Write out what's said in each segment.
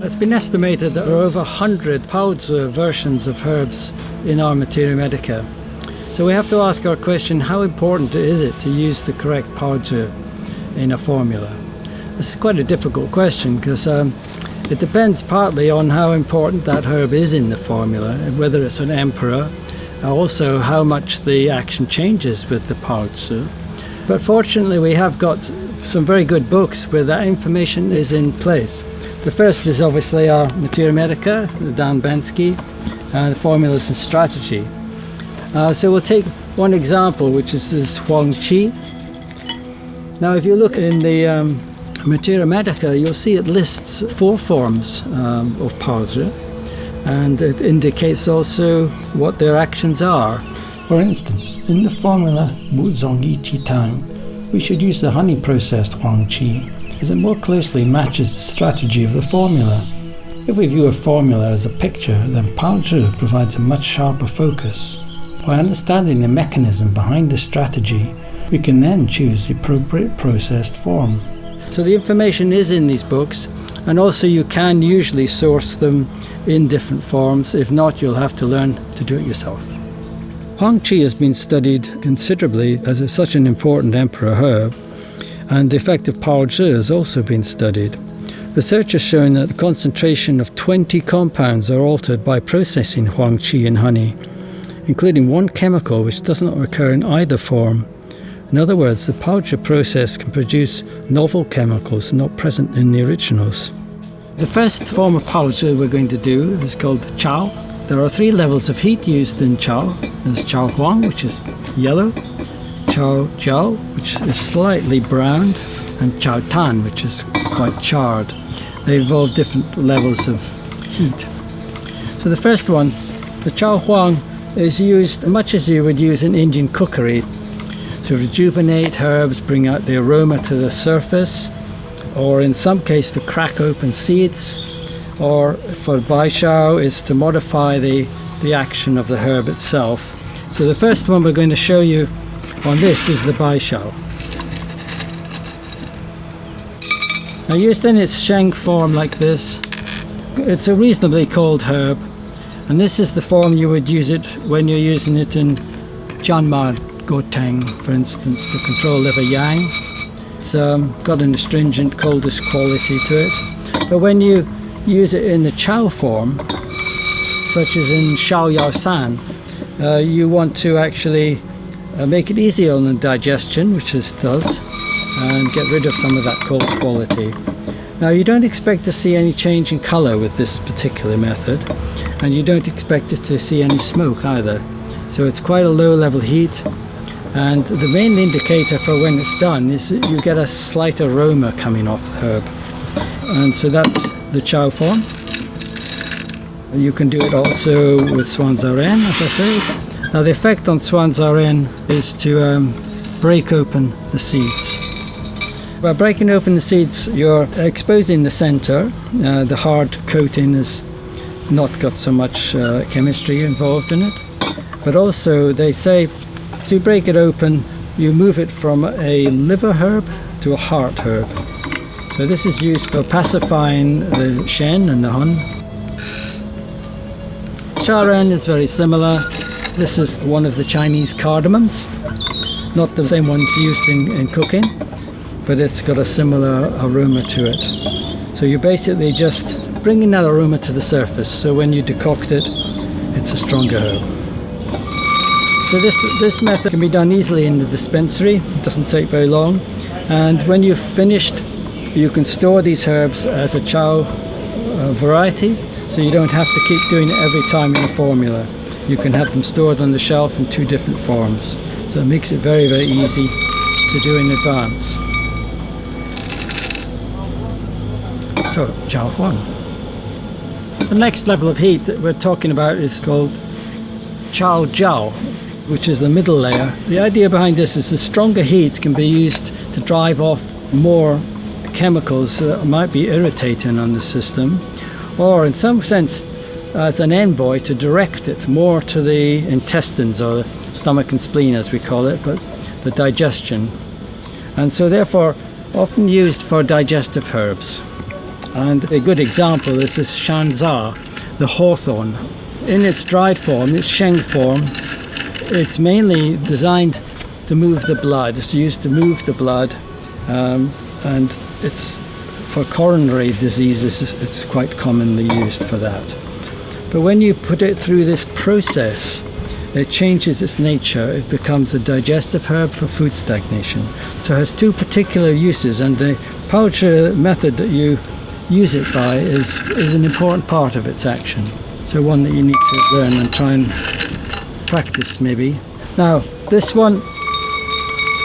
It's been estimated that there are over 100 Pao Zhi versions of herbs in our Materia Medica. So we have to ask our question, how important is it to use the correct Pao Zhi in a formula? This is quite a difficult question because it depends partly on how important that herb is in the formula, whether it's an emperor, also how much the action changes with the Pao Zhi. But fortunately we have got some very good books where that information is in place. The first is obviously our Materia Medica, the Dan Bensky, and the Formulas and Strategy. So we'll take one example, which is this Huang Qi. Now if you look in the Materia Medica, you'll see it lists 4 forms of Pao Zhi, and it indicates also what their actions are. For instance, in the formula Wu Zong Yi Qi Tang, we should use the honey processed Huang Qi, as it more closely matches the strategy of the formula. If we view a formula as a picture, then Pao Zhi provides a much sharper focus. By understanding the mechanism behind the strategy, we can then choose the appropriate processed form. So the information is in these books, and also you can usually source them in different forms. If not, you'll have to learn to do it yourself. Huang Qi has been studied considerably as it's such an important emperor herb, and the effect of Pao Zhi has also been studied. Research has shown that the concentration of 20 compounds are altered by processing Huang Qi in honey, including one chemical which does not occur in either form. In other words, the Pao Zhi process can produce novel chemicals not present in the originals. The first form of Pao Zhi we're going to do is called Chao. There are 3 levels of heat used in Chao. There's Chao Huang, which is yellow, Chao Jiao, which is slightly browned, and Chao Tan, which is quite charred. They involve different levels of heat. So the first one, the Chao Huang, is used much as you would use in Indian cookery to rejuvenate herbs, bring out the aroma to the surface, or in some case to crack open seeds, or for Bai Shao is to modify the action of the herb itself. So the first one we're going to show you on this is the Bai Shao. Now used in its sheng form like this, it's a reasonably cold herb, and this is the form you would use it when you're using it in Jianma Goteng, for instance, to control liver yang. It's got an astringent, coldish quality to it. But when you use it in the Chao form, such as in Shao Yao San, you want to actually make it easier on the digestion, which this does, and get rid of some of that cold quality. Now you don't expect to see any change in colour with this particular method, and you don't expect it to see any smoke either. So it's quite a low level heat, and the main indicator for when it's done is that you get a slight aroma coming off the herb. And so that's the Chao form. You can do it also with Swan Zaren, as I say. Now the effect on Swan Zaren is to break open the seeds. By breaking open the seeds, you're exposing the center. The hard coating has not got so much chemistry involved in it. But also they say to break it open, you move it from a liver herb to a heart herb. So this is used for pacifying the Shen and the Hun. Sharen is very similar. This is one of the Chinese cardamoms. Not the same ones used in cooking, but it's got a similar aroma to it. So you're basically just bringing that aroma to the surface, so when you decoct it, it's a stronger herb. So this method can be done easily in the dispensary. It doesn't take very long, and when you've finished, you can store these herbs as a Chao variety, so you don't have to keep doing it every time in a formula. You can have them stored on the shelf in 2 different forms, so it makes it very, very easy to do in advance. So, Chao Huang. The next level of heat that we're talking about is called Chao Jiao, which is the middle layer. The idea behind this is the stronger heat can be used to drive off more chemicals that might be irritating on the system, or in some sense as an envoy to direct it more to the intestines, or the stomach and spleen as we call it, but the digestion. And so therefore often used for digestive herbs. And a good example is this Shanza, the hawthorn. In its dried form, its sheng form, it's mainly designed to move the blood. It's used to move the blood, and it's for coronary diseases. It's quite commonly used for that. But when you put it through this process, it changes its nature. It becomes a digestive herb for food stagnation. So it has two particular uses, and the Pao Zhi method that you use it by is an important part of its action. So one that you need to learn and try and practice maybe. Now this one,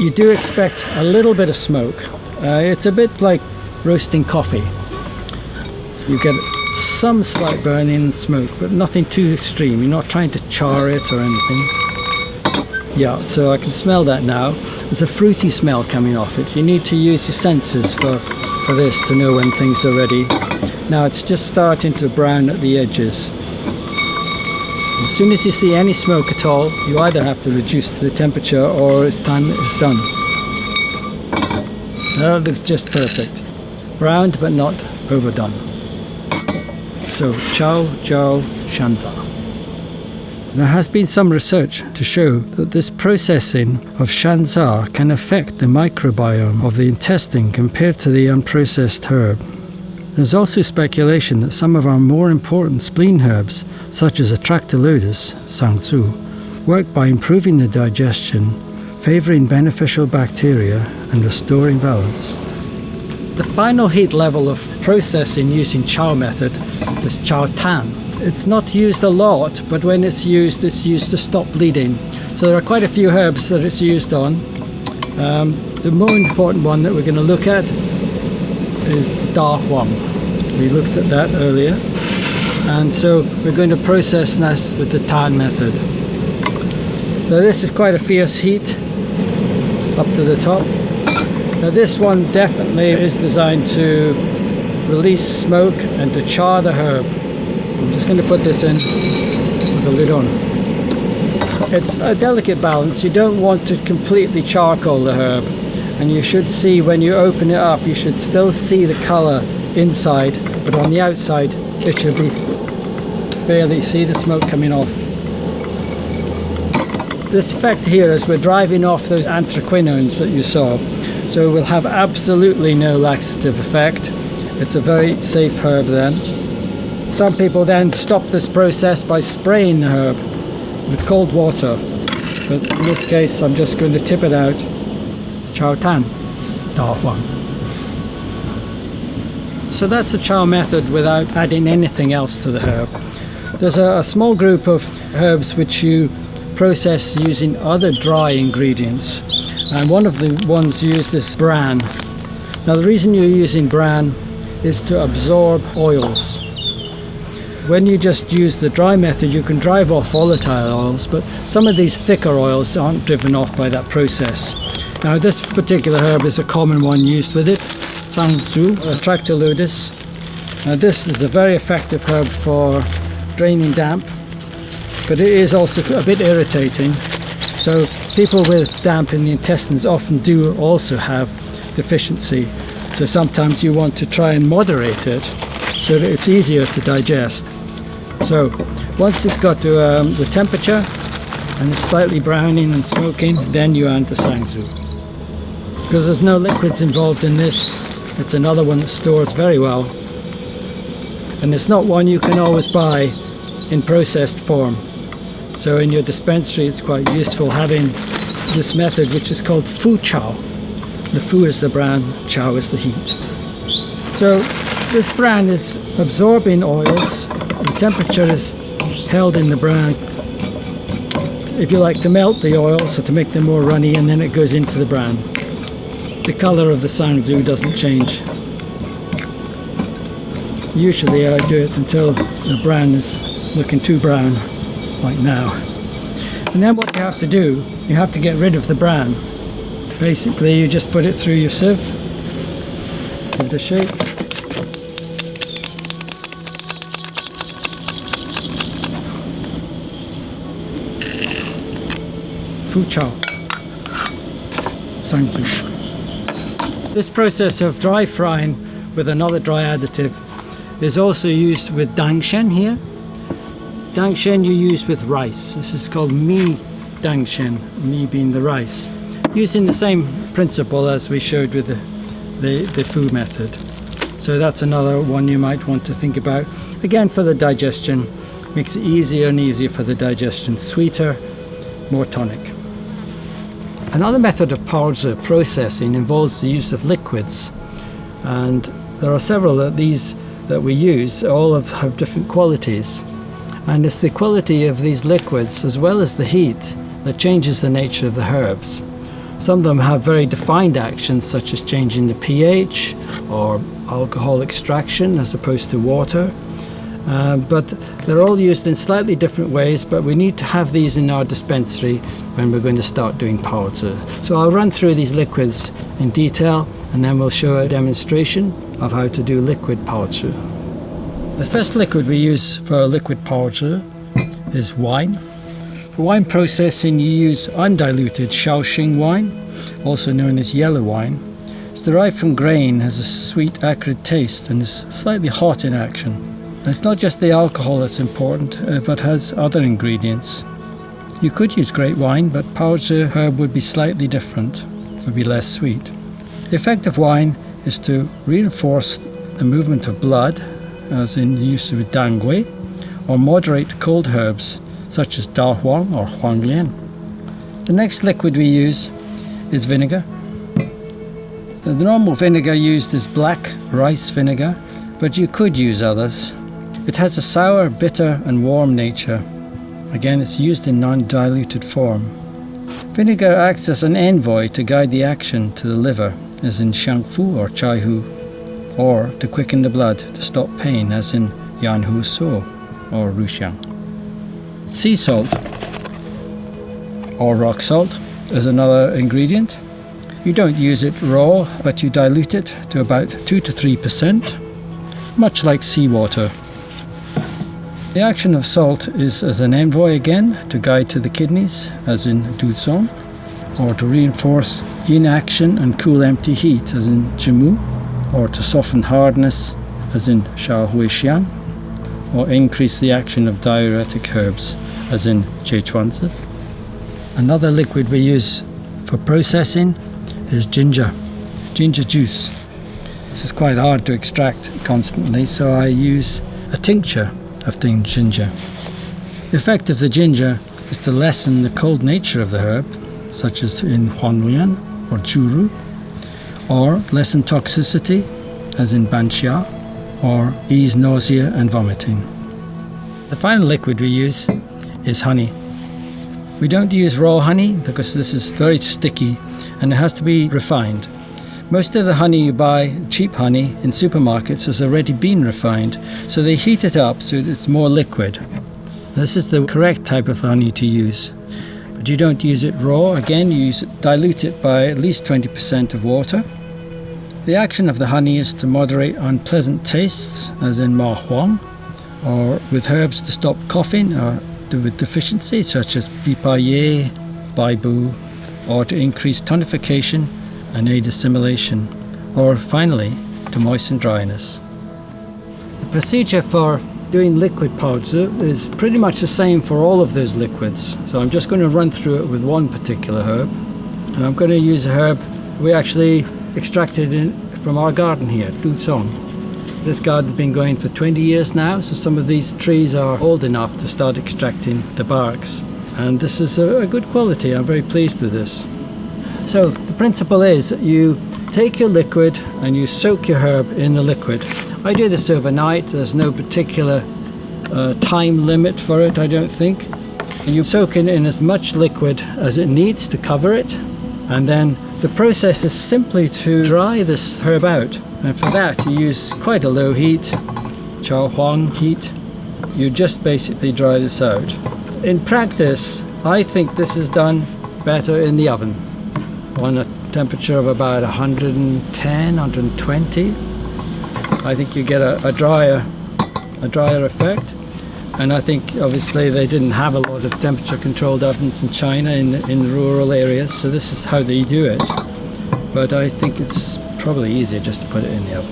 you do expect a little bit of smoke. It's a bit like roasting coffee. You get some slight burning and smoke, but nothing too extreme. You're not trying to char it or anything. Yeah, so I can smell that now. There's a fruity smell coming off it. You need to use your senses for this to know when things are ready. Now it's just starting to brown at the edges. As soon as you see any smoke at all, you either have to reduce the temperature or it's time it's done. That looks just perfect. Browned but not overdone. So, Chao Jiao Shanza. There has been some research to show that this processing of Shanza can affect the microbiome of the intestine compared to the unprocessed herb. There's also speculation that some of our more important spleen herbs, such as Atractylodus, Sangzu, work by improving the digestion, favouring beneficial bacteria and restoring balance. The final heat level of processing using Chao method is Chao Tan. It's not used a lot, but when it's used to stop bleeding. So there are quite a few herbs that it's used on. The more important one that we're going to look at is Da Huang. We looked at that earlier. And so we're going to process this with the Tan method. So this is quite a fierce heat up to the top. Now this one definitely is designed to release smoke and to char the herb. I'm just going to put this in with the lid on. It's a delicate balance. You don't want to completely charcoal the herb, and you should see when you open it up, you should still see the colour inside, but on the outside it should be barely see the smoke coming off. This effect here is we're driving off those anthraquinones that you saw, so we'll have absolutely no laxative effect. It's a very safe herb then. Some people then stop this process by spraying the herb with cold water, but in this case I'm just going to tip it out. Chao Tan, Da Huang. So that's the Chao method without adding anything else to the herb. There's a small group of herbs which you process using other dry ingredients, and one of the ones used is bran. Now the reason you're using bran is to absorb oils. When you just use the dry method, you can drive off volatile oils, but some of these thicker oils aren't driven off by that process. Now this particular herb is a common one used with it, Sangzu, Atractylodus. Now this is a very effective herb for draining damp, but it is also a bit irritating. So people with damp in the intestines often do also have deficiency. So sometimes you want to try and moderate it so that it's easier to digest. So once it's got to the temperature and it's slightly browning and smoking, then you add the Sangzu. Because there's no liquids involved in this, it's another one that stores very well. And it's not one you can always buy in processed form. So in your dispensary it's quite useful having this method, which is called Fu Chao. The Fu is the bran, Chao is the heat. So this bran is absorbing oils. The temperature is held in the bran, if you like, to melt the oils, so to make them more runny, and then it goes into the bran. The colour of the Sangzu doesn't change. Usually I do it until the bran is looking too brown, like now. And then what you have to do, you have to get rid of the bran. Basically you just put it through your sieve, give it a shake. Fu Chao, Sangzu. This process of dry frying with another dry additive, is also used with dangshen here. Dangshen you use with rice. This is called mi dangshen, mi being the rice. Using the same principle as we showed with the food method. So that's another one you might want to think about. Again, for the digestion, makes it easier and easier for the digestion. Sweeter, more tonic. Another method of Pao Zhi processing involves the use of liquids. And there are several of these that we use, all have different qualities. And it's the quality of these liquids as well as the heat that changes the nature of the herbs. Some of them have very defined actions, such as changing the pH or alcohol extraction as opposed to water. But they're all used in slightly different ways, but we need to have these in our dispensary when we're going to start doing Pao Zhi. So I'll run through these liquids in detail, and then we'll show a demonstration of how to do liquid Pao Zhi. The first liquid we use for liquid Pao Zhi is wine. For wine processing, you use undiluted Shaoxing wine, also known as yellow wine. It's derived from grain, has a sweet, acrid taste, and is slightly hot in action. And it's not just the alcohol that's important, but has other ingredients. You could use great wine, but Pao Zhi herb would be slightly different. It would be less sweet. The effect of wine is to reinforce the movement of blood, as in the use of dangui, or moderate cold herbs, such as da huang or huanglian. The next liquid we use is vinegar. The normal vinegar used is black rice vinegar, but you could use others. It has a sour, bitter and warm nature. Again, it's used in non-diluted form. Vinegar acts as an envoy to guide the action to the liver, as in xiangfu or chaihu, or to quicken the blood to stop pain, as in yanhu so or ruxiang. Sea salt or rock salt is another ingredient. You don't use it raw, but you dilute it to about 2 to 3%, much like seawater. The action of salt is as an envoy again to guide to the kidneys, as in duzong, or to reinforce yin action and cool empty heat, as in jimu, or to soften hardness, as in shaohuixian, or increase the action of diuretic herbs, as in zhechuanzi. Another liquid we use for processing is ginger juice. This is quite hard to extract constantly, so I use a tincture of ginger. The effect of the ginger is to lessen the cold nature of the herb, such as in huanglian or juru, or lessen toxicity, as in banxia, or ease nausea and vomiting. The final liquid we use is honey. We don't use raw honey because this is very sticky and it has to be refined. Most of the honey you buy, cheap honey, in supermarkets has already been refined, so they heat it up so that it's more liquid. This is the correct type of honey to use. But you don't use it raw. Again, you dilute it by at least 20% of water. The action of the honey is to moderate unpleasant tastes, as in ma huang, or with herbs to stop coughing or with deficiency, such as pipaye, baibu, or to increase tonification and aid assimilation, or finally, to moisten dryness. The procedure for doing liquid Pao Zhi is pretty much the same for all of those liquids. So I'm just going to run through it with one particular herb. And I'm going to use a herb we actually extracted from our garden here, duzong. This garden's been going for 20 years now, so some of these trees are old enough to start extracting the barks. And this is a good quality. I'm very pleased with this. So the principle is you take your liquid and you soak your herb in the liquid. I do this overnight. There's no particular time limit for it, I don't think. And you soak it in as much liquid as it needs to cover it, and then the process is simply to dry this herb out, and for that you use quite a low heat, chao huang heat. You just basically dry this out. In practice, I think this is done better in the oven on a temperature of about 110, 120. I think you get a drier effect. And I think obviously they didn't have a lot of temperature controlled ovens in China in rural areas, so this is how they do it. But I think it's probably easier just to put it in the oven.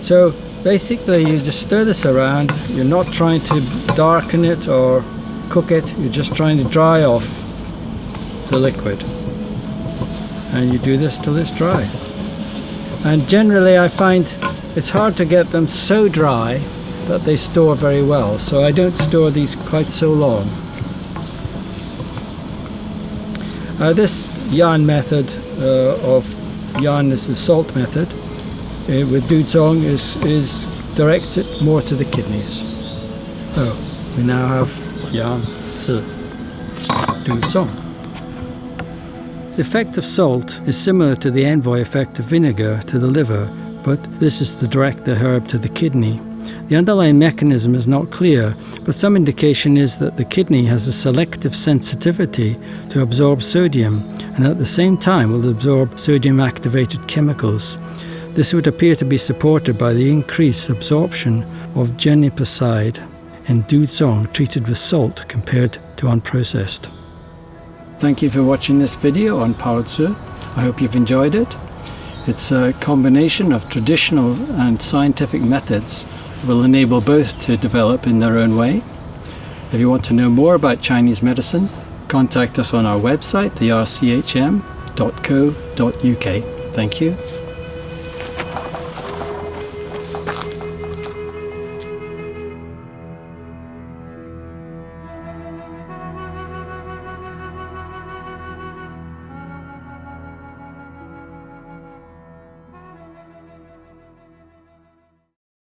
So basically you just stir this around. You're not trying to darken it or cook it, you're just trying to dry off the liquid. And you do this till it's dry. And generally I find it's hard to get them so dry that they store very well, so I don't store these quite so long. This yarn method of yarn is the salt method. With Duzong is directs it more to the kidneys. So we now have Yang Zi Duzong. The effect of salt is similar to the envoy effect of vinegar to the liver, but this is to direct the herb to the kidney. The underlying mechanism is not clear, but some indication is that the kidney has a selective sensitivity to absorb sodium and at the same time will absorb sodium-activated chemicals. This would appear to be supported by the increased absorption of geniposide in Duzong treated with salt compared to unprocessed. Thank you for watching this video on Pao Zhi. I hope you've enjoyed it. It's a combination of traditional and scientific methods that will enable both to develop in their own way. If you want to know more about Chinese medicine, contact us on our website, therchm.co.uk. Thank you.